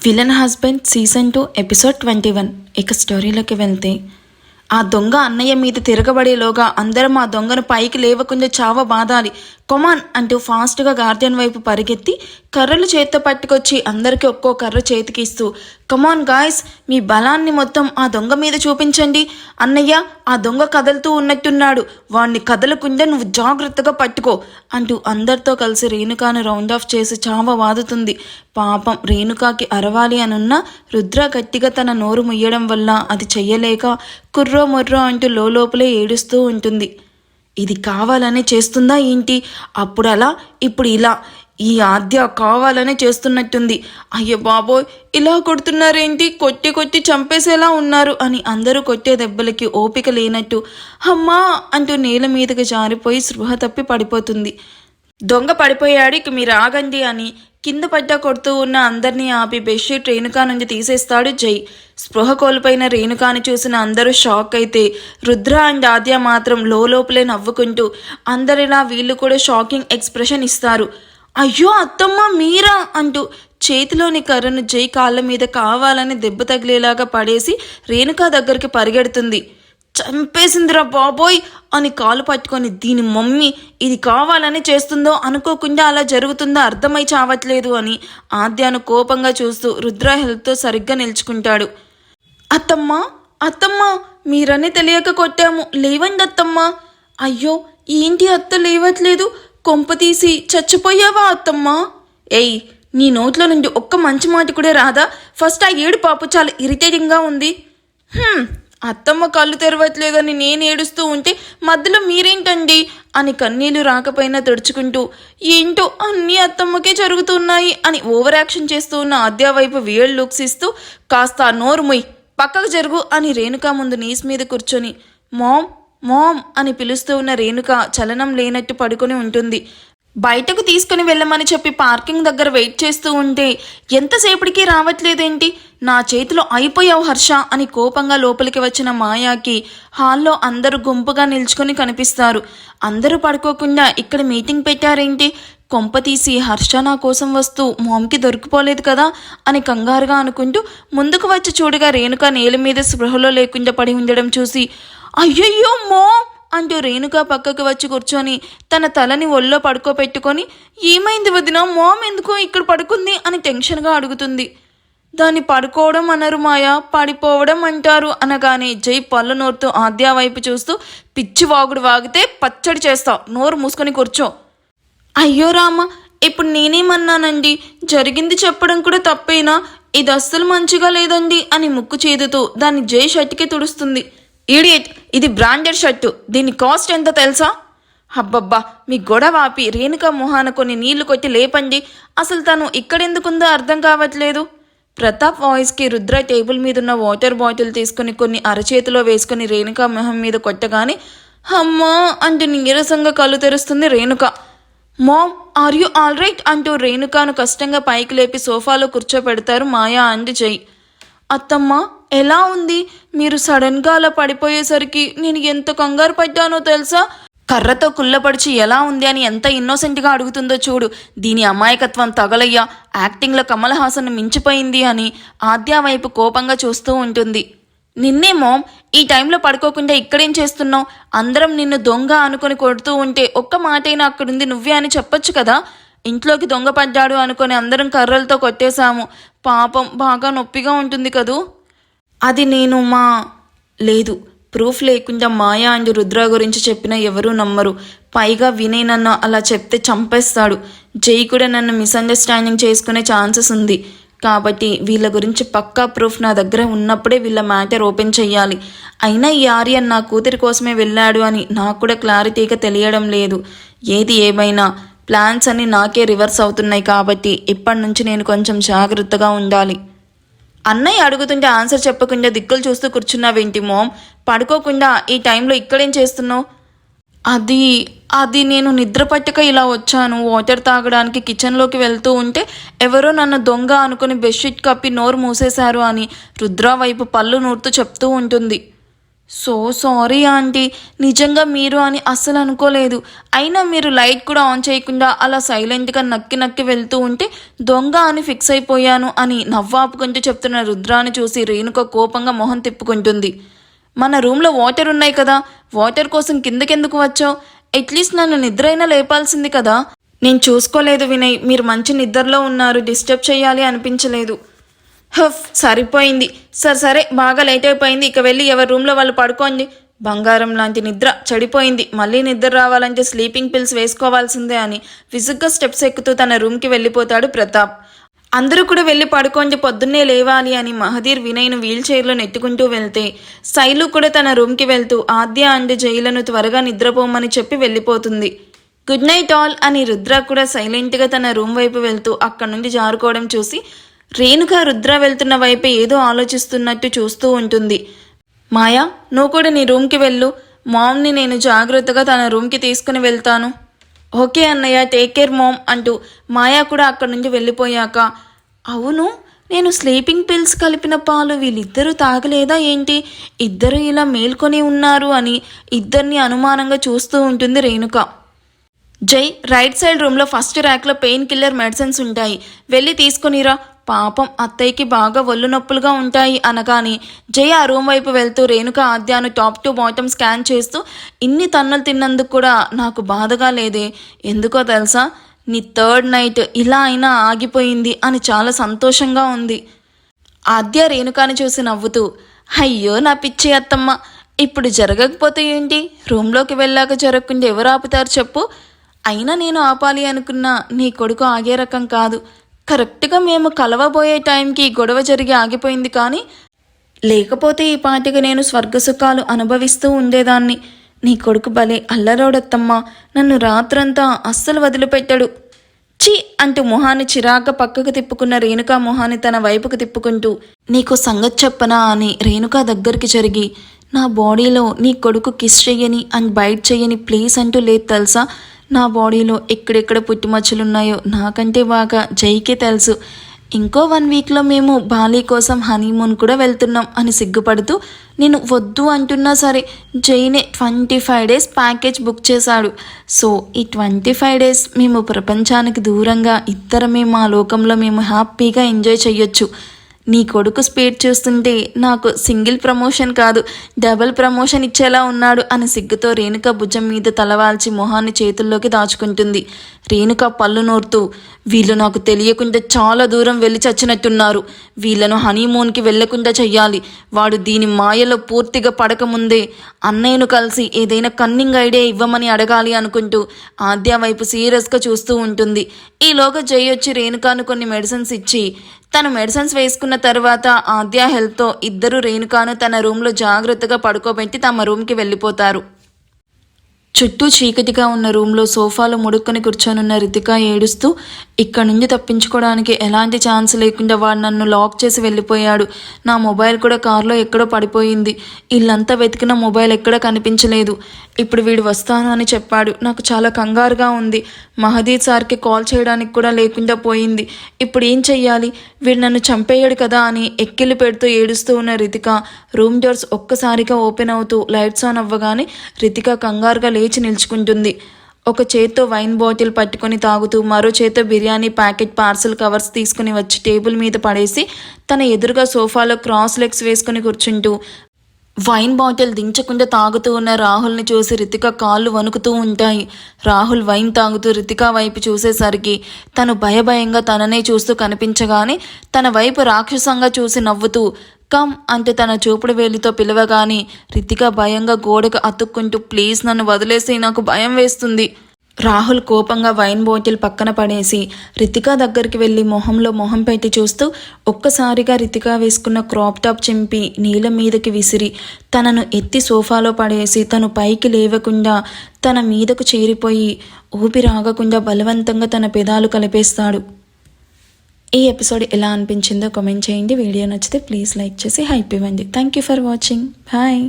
Villain husband season 2 episode 21. ఇక స్టోరీలోకి వెళ్తే ఆ దొంగ అన్నయ్య మీద తిరగబడేలోగా అందరం ఆ దొంగను పైకి లేవకుండా చావ బాదాలి, కొమాన్ అంటూ ఫాస్ట్గా గార్డెన్ వైపు పరిగెత్తి కర్రలు చేత్తో పట్టుకొచ్చి అందరికీ ఒక్కో కర్ర చేతికి ఇస్తూ, కమాన్ గాయ్స్, మీ బలాన్ని మొత్తం ఆ దొంగ మీద చూపించండి. అన్నయ్య, ఆ దొంగ కదులుతూ ఉన్నట్టున్నాడు, వాణ్ణి కదలకుండా నువ్వు జాగ్రత్తగా పట్టుకో అంటూ అందరితో కలిసి రేణుకాను రౌండ్ ఆఫ్ చేసి చావ వాదుతుంది. పాపం రేణుకాకి అరవాలి అనున్న రుద్ర గట్టిగా తన నోరు ముయ్యడం వల్ల అది చెయ్యలేక కుర్రో మొర్రో అంటూ లోపలే ఏడుస్తూ ఉంటుంది. ఇది కావాలనే చేస్తుందా ఏంటి? అప్పుడు అలా ఇప్పుడు ఇలా, ఈ ఆద్య కావాలనే చేస్తున్నట్టుంది. అయ్య బాబోయ్, ఇలా కొడుతున్నారేంటి, కొట్టి కొట్టి చంపేసేలా ఉన్నారు అని అందరూ కొట్టే దెబ్బలకి ఓపిక లేనట్టు అమ్మా అంటూ నేల మీదకి జారిపోయి స్పృహ తప్పి పడిపోతుంది. దొంగ పడిపోయాడు, ఇక మీరు ఆగండి అని కింద పడ్డా కొడుతూ ఉన్న అందరినీ ఆపి బెడ్షీట్ రేణుకా నుంచి తీసేస్తాడు జై. స్పృహ కోల్పోయిన రేణుకాని చూసిన అందరూ షాక్ అయితే రుద్ర అండ్ ఆద్య మాత్రం లోపలే నవ్వుకుంటూ అందరిలా వీళ్ళు కూడా షాకింగ్ ఎక్స్ప్రెషన్ ఇస్తారు. అయ్యో అత్తమ్మ మీరా అంటూ చేతిలోని కర్రను జై కాళ్ళ మీద కావాలని దెబ్బ తగిలేలాగా పడేసి రేణుకా దగ్గరికి పరిగెడుతుంది. చంపేసిందిరా బాబోయ్ అని కాలు పట్టుకొని, దీని మమ్మీ ఇది కావాలని చేస్తుందో, అనుకోకుండా అలా జరుగుతుందో అర్థమై చావట్లేదు అని ఆద్యాను కోపంగా చూస్తూ రుద్ర హెల్త్తో సరిగ్గా నిల్చుకుంటాడు. అత్తమ్మా అత్తమ్మా, మీరని తెలియక కొట్టాము, లేవండి అత్తమ్మా. అయ్యో ఏంటి అత్త లేవట్లేదు, కొంపతీసి చచ్చిపోయావా అత్తమ్మా? ఏయ్, నీ నోట్లో నుండి ఒక్క మంచి మాట కూడా రాదా? ఫస్ట్ ఆ ఏడు పాపు చాలా ఇరిటేటింగ్గా ఉంది. అత్తమ్మ కళ్ళు తెరవట్లేదని నేను ఏడుస్తూ ఉంటే మధ్యలో మీరేంటండి అని కన్నీళ్లు రాకపోయినా తుడుచుకుంటూ, ఏంటో అన్నీ అత్తమ్మకే జరుగుతున్నాయి అని ఓవర్ యాక్షన్ చేస్తూ ఉన్న ఆద్య వైపు వియర్డ్ లుక్స్ ఇస్తూ, కాస్త నోరు మొయ్, పక్కకు జరుగు అని రేణుక ముందు నీస్ మీద కూర్చొని మామ్ మామ్ అని పిలుస్తూ ఉన్న రేణుక చలనం లేనట్టు పడుకొని ఉంటుంది. బయటకు తీసుకుని వెళ్ళమని చెప్పి పార్కింగ్ దగ్గర వెయిట్ చేస్తూ ఉంటే ఎంతసేపటికి రావట్లేదేంటి, నా చేతిలో అయిపోయావు హర్ష అని కోపంగా లోపలికి వచ్చిన మాయాకి హాల్లో అందరూ గుంపుగా నిల్చుకొని కనిపిస్తారు. అందరూ పడుకోకుండా ఇక్కడ మీటింగ్ పెట్టారేంటి, కొంపతీసి హర్ష నా కోసం వస్తూ మామ్కి దొరికిపోలేదు కదా అని కంగారుగా అనుకుంటూ ముందుకు వచ్చి చూడగా రేణుక నేల మీద స్పృహలో లేకుండా పడి ఉండడం చూసి, అయ్యయ్యో మామ్ అంటూ రేణుక పక్కకు వచ్చి కూర్చొని తన తలని ఒళ్ళో పడుకోబెట్టుకొని, ఏమైంది వదిన, మామ్ ఎందుకో ఇక్కడ పడుకుంది అని టెన్షన్గా అడుగుతుంది. దాన్ని పడుకోవడం అనరు మాయా, పడిపోవడం అంటారు అనగానే జై పళ్ళు నోరుతూ ఆద్య వైపు చూస్తూ, పిచ్చి వాగుడు వాగితే పచ్చడి చేస్తావు, నోరు మూసుకొని కూర్చో. అయ్యో రామ, ఇప్పుడు నేనేమన్నానండి, జరిగింది చెప్పడం కూడా తప్పేనా? ఇది అస్సలు మంచిగా లేదండి అని ముక్కు చేదుతూ దాన్ని జై షర్ట్కి తుడుస్తుంది. ఈడియట్, ఇది బ్రాండెడ్ షర్టు, దీని కాస్ట్ ఎంతో తెలుసా? అబ్బబ్బా, మీ గొడవ ఆపి రేణుక మొహాన కొన్ని నీళ్లు కొట్టి లేపండి, అసలు తను ఇక్కడెందుకుందో అర్థం కావట్లేదు. ప్రతాప్ వాయిస్కి రుద్ర టేబుల్ మీద ఉన్న వాటర్ బాటిల్ తీసుకుని కొన్ని అరచేతిలో వేసుకుని రేణుక మొహం మీద కొట్టగానే అమ్మా అంటూ నీరసంగా కళ్ళు తెరుస్తుంది Renuka. Mom, are you all right అంటూ రేణుకాను కష్టంగా పైకి లేపి సోఫాలో కూర్చోపెడతారు మాయా అండ్ జై. అత్తమ్మ ఎలా ఉంది? మీరు సడన్గా అలా పడిపోయేసరికి నేను ఎంత కంగారు పడ్డానో తెలుసా? కర్రతో కుళ్ళపడిచి ఎలా ఉంది అని ఎంత ఇన్నోసెంట్గా అడుగుతుందో చూడు, దీని అమాయకత్వం తగలయ్యా, యాక్టింగ్లో కమల్ హాసన్ మించిపోయింది అని ఆద్య వైపు కోపంగా చూస్తూ ఉంటుంది. నిన్నే మామ్, ఈ టైంలో పడుకోకుండా ఇక్కడేం చేస్తున్నావు? అందరం నిన్ను దొంగ అనుకుని కొడుతూ ఉంటే ఒక్క మాటైనా అక్కడుంది నువ్వే అని చెప్పొచ్చు కదా. ఇంట్లోకి దొంగ పడ్డాడు అనుకుని అందరం కర్రలతో కొట్టేశాము, పాపం బాగా నొప్పిగా ఉంటుంది కదూ. అది నేను లేదు, ప్రూఫ్ లేకుండా మాయా అండ్ రుద్ర గురించి చెప్పినా ఎవరూ నమ్మరు, పైగా వినయ్ నన్ను అలా చెప్తే చంపేస్తాడు. జై కూడా నన్ను మిస్అండర్స్టాండింగ్ చేసుకునే ఛాన్సెస్ ఉంది, కాబట్టి వీళ్ళ గురించి పక్కా ప్రూఫ్ నా దగ్గర ఉన్నప్పుడే వీళ్ళ మ్యాటర్ ఓపెన్ చెయ్యాలి. అయినా ఈ ఆర్యన్ నా కూతురి కోసమే వెళ్ళాడు అని నాకు కూడా క్లారిటీగా తెలియడం లేదు. ఏది ఏమైనా ప్లాన్స్ అన్నీ నాకే రివర్స్ అవుతున్నాయి, కాబట్టి ఇప్పటి నుంచి నేను కొంచెం జాగ్రత్తగా ఉండాలి. అన్నయ్య అడుగుతుంటే ఆన్సర్ చెప్పకుండా దిక్కులు చూస్తూ కూర్చున్నావేంటి మామ్? పడుకోకుండా ఈ టైంలో ఇక్కడేం చేస్తున్నావు? అది నేను నిద్ర పట్టక ఇలా వచ్చాను. వాటర్ తాగడానికి కిచెన్లోకి వెళ్తూ ఉంటే ఎవరో నన్ను దొంగ అనుకుని బెడ్షీట్ కప్పి నోరు మూసేశారు అని రుద్ర వైపు పళ్ళు నూరుతూ చెప్తూ ఉంటుంది. సో సారీ ఆంటీ, నిజంగా మీరు అని అస్సలు అనుకోలేదు. అయినా మీరు లైట్ కూడా ఆన్ చేయకుండా అలా సైలెంట్గా నక్కి నక్కి వెళ్తూ ఉంటే దొంగ అని ఫిక్స్ అయిపోయాను అని నవ్వాపుకుంటూ చెప్తున్న రుద్రాని చూసి రేణుక కోపంగా మొహం తిప్పుకుంటుంది. మన రూమ్లో వాటర్ ఉన్నాయి కదా, వాటర్ కోసం కిందకెందుకు వచ్చావు? అట్లీస్ట్ నన్ను నిద్ర అయినా లేపాల్సింది కదా. నేను చూసుకోలేదు వినయ్, మీరు మంచి నిద్రలో ఉన్నారు, డిస్టర్బ్ చేయాలి అనిపించలేదు. హఫ్, సరిపోయింది. సరే బాగా లేట్ అయిపోయింది, ఇక వెళ్ళి ఎవరి రూమ్లో వాళ్ళు పడుకోండి. బంగారం లాంటి నిద్ర చెడిపోయింది, మళ్ళీ నిద్ర రావాలంటే స్లీపింగ్ పిల్స్ వేసుకోవాల్సిందే అని విసుగ్గా స్టెప్స్ ఎక్కుతూ తన రూమ్కి వెళ్ళిపోతాడు ప్రతాప్. అందరూ కూడా వెళ్ళి పడుకోండి, పొద్దున్నే లేవాలి అని మహదీర్ వినయ్ను వీల్ చైర్లో నెట్టుకుంటూ వెళ్తే శైలు కూడా తన రూమ్కి వెళ్తూ ఆద్య అండ్ జైలను త్వరగా నిద్రపోమని చెప్పి వెళ్ళిపోతుంది. గుడ్ నైట్ ఆల్ అని రుద్ర కూడా సైలెంట్గా తన రూమ్ వైపు వెళ్తూ అక్కడి నుండి జారుకోవడం చూసి రేణుక రుద్ర వెళ్తున్న వైపే ఏదో ఆలోచిస్తున్నట్టు చూస్తూ ఉంటుంది. మాయా, నువ్వు కూడా నీ రూమ్కి వెళ్ళు, మామ్ని నేను జాగ్రత్తగా తన రూమ్కి తీసుకుని వెళ్తాను. ఓకే అన్నయ్య, టేక్ కేర్ మామ్ అంటూ మాయా కూడా అక్కడి నుంచి వెళ్ళిపోయాక, అవును నేను స్లీపింగ్ పిల్స్ కలిపిన పాలు వీళ్ళిద్దరూ తాగలేదా ఏంటి, ఇద్దరు ఇలా మేల్కొని ఉన్నారు అని ఇద్దరిని అనుమానంగా చూస్తూ ఉంటుంది రేణుక. జై, రైట్ సైడ్ రూమ్లో ఫస్ట్ ర్యాక్లో పెయిన్ కిల్లర్ మెడిసిన్స్ ఉంటాయి, వెళ్ళి తీసుకునిరా, పాపం అత్తయ్యకి బాగా ఒళ్ళు నొప్పులుగా ఉంటాయి అనగానే జై ఆ రూమ్ వైపు వెళ్తూ రేణుక ఆద్యాను టాప్ టు బాటమ్ స్కాన్ చేస్తూ ఇన్ని తన్నులు తిన్నందుకు కూడా నాకు బాధగా లేదే, ఎందుకో తెలుసా, నీ థర్డ్ నైట్ ఇలా అయినా ఆగిపోయింది అని చాలా సంతోషంగా ఉంది. ఆద్య రేణుకాని చూసి నవ్వుతూ, అయ్యో నా పిచ్చి అత్తమ్మ, ఇప్పుడు జరగకపోతే ఏంటి, రూమ్లోకి వెళ్ళాక జరగకుండా ఎవరు ఆపుతారు చెప్పు. అయినా నేను ఆపాలి అనుకున్నా నీ కొడుకు ఆగే రకం కాదు. కరెక్ట్గా మేము కలవబోయే టైంకి గొడవ జరిగి ఆగిపోయింది, కానీ లేకపోతే ఈ పాటికి నేను స్వర్గసుఖాలు అనుభవిస్తూ ఉండేదాన్ని. నీ కొడుకు భలే అల్లరోడత్తమ్మా, నన్ను రాత్రంతా అస్సలు వదిలిపెట్టాడు. చి అంటూ మొహాన్ని చిరాగ్గా పక్కకు తిప్పుకున్న రేణుకా మొహాన్ని తన వైపుకు తిప్పుకుంటూ, నీకు సంగతి చెప్పనా అని రేణుకా దగ్గరికి జరిగి, నా బాడీలో నీ కొడుకు కిస్ చెయ్యని అండ్ బైట్ చెయ్యని ప్లేస్ అంటూ లేదు తెలుసా. నా బాడీలో ఎక్కడెక్కడ పుట్టుమచ్చలున్నాయో నాకంటే బాగా జైకే తెలుసు. ఇంకో 1 వీక్లో మేము బాలీ కోసం హనీమూన్ కూడా వెళ్తున్నాం అని సిగ్గుపడుతూ నేను వద్దు అంటున్నా సరే జైనే 25 డేస్ ప్యాకేజ్ బుక్ చేశాడు. సో ఈ 25 డేస్ మేము ప్రపంచానికి దూరంగా ఇద్దరమే మా లోకంలో మేము హ్యాపీగా ఎంజాయ్ చెయ్యొచ్చు. నీ కొడుకు స్పీడ్ చూస్తుంటే నాకు సింగిల్ ప్రమోషన్ కాదు, డబుల్ ప్రమోషన్ ఇచ్చేలా ఉన్నాడు అని సిగ్గుతో రేణుక భుజం మీద తలవాల్చి మొహాన్ని చేతుల్లోకి దాచుకుంటుంది. రేణుక పళ్ళు నోరుతూ, వీళ్ళు నాకు తెలియకుండా చాలా దూరం వెళ్ళి చచ్చినట్టున్నారు, వీళ్ళను హనీమూన్కి వెళ్లకుండా చెయ్యాలి. వాడు దీని మాయలో పూర్తిగా పడకముందే అన్నయ్యను కలిసి ఏదైనా కన్నింగ్ ఐడియా ఇవ్వమని అడగాలి అనుకుంటూ ఆద్య వైపు సీరియస్గా చూస్తూ ఉంటుంది. ఈలోగా జై వచ్చి రేణుకాను కొన్ని మెడిసిన్స్ ఇచ్చి తను మెడిసిన్స్ వేసుకున్న తర్వాత ఆద్య హెల్త్తో ఇద్దరు రేణుకాను తన రూమ్లో జాగ్రత్తగా పడుకోబెట్టి తమ రూమ్కి వెళ్ళిపోతారు. చుట్టూ చీకటిగా ఉన్న రూమ్లో సోఫాలో ముడుక్కొని కూర్చొనున్న రితిక ఏడుస్తూ, ఇక్కడ నుంచి తప్పించుకోవడానికి ఎలాంటి ఛాన్స్ లేకుండా వాడు నన్ను లాక్ చేసి వెళ్ళిపోయాడు. నా మొబైల్ కూడా కారులో ఎక్కడో పడిపోయింది. ఇల్లంతా వెతికిన మొబైల్ ఎక్కడా కనిపించలేదు. ఇప్పుడు వీడు వస్తాను అని చెప్పాడు. నాకు చాలా కంగారుగా ఉంది. మహదీర్ సార్కి కాల్ చేయడానికి కూడా లేకుండా పోయింది. ఇప్పుడు ఏం చెయ్యాలి? వీడు నన్ను చంపేయాడు కదా అని ఎక్కిళ్ళు పెడుతూ ఏడుస్తూ ఉన్న రితిక రూమ్ డోర్స్ ఒక్కసారిగా ఓపెన్ అవుతూ లైట్స్ ఆన్ అవ్వగానే రితిక కంగారుగా లేచి నిల్చుకుంటుంది. ఒక చేత్తో వైన్ బాటిల్ పట్టుకొని తాగుతూ మరో చేత్తో బిర్యానీ ప్యాకెట్ పార్సల్ కవర్స్ తీసుకుని వచ్చి టేబుల్ మీద పడేసి తన ఎదురుగా సోఫాలో క్రాస్ లెగ్స్ వేసుకుని కూర్చుంటూ వైన్ బాటిల్ దించకుండా తాగుతూ ఉన్న రాహుల్ని చూసి రితిక కాళ్ళు వణుకుతూ ఉంటాయి. రాహుల్ వైన్ తాగుతూ రితిక వైపు చూసేసరికి తను భయభయంగా తననే చూస్తూ కనిపించగానే తన వైపు రాక్షసంగా చూసి నవ్వుతూ కమ్ అంటూ తన చూపుడు వేలితో పిలవగానే రితిక భయంగా గోడకు అతుక్కుంటూ ప్లీజ్ నన్ను వదిలేసి, నాకు భయం వేస్తుంది. రాహుల్ కోపంగా వైన్ బాటిల్ పక్కన పడేసి రితిక దగ్గరికి వెళ్ళి మొహంలో మొహం పెట్టి చూస్తూ ఒక్కసారిగా రితిక వేసుకున్న క్రాప్ టాప్ చింపి నీళ్ళ మీదకి విసిరి తనను ఎత్తి సోఫాలో పడేసి తను పైకి లేవకుండా తన మీదకు చేరిపోయి ఊపిరాగకుండా బలవంతంగా తన పెదాలు కలిపేస్తాడు. ఈ ఎపిసోడ్ ఎలా అనిపించిందో కామెంట్ చేయండి. వీడియో నచ్చితే ప్లీజ్ లైక్ చేసి హైప్ ఇవ్వండి. Thank you for watching. Bye.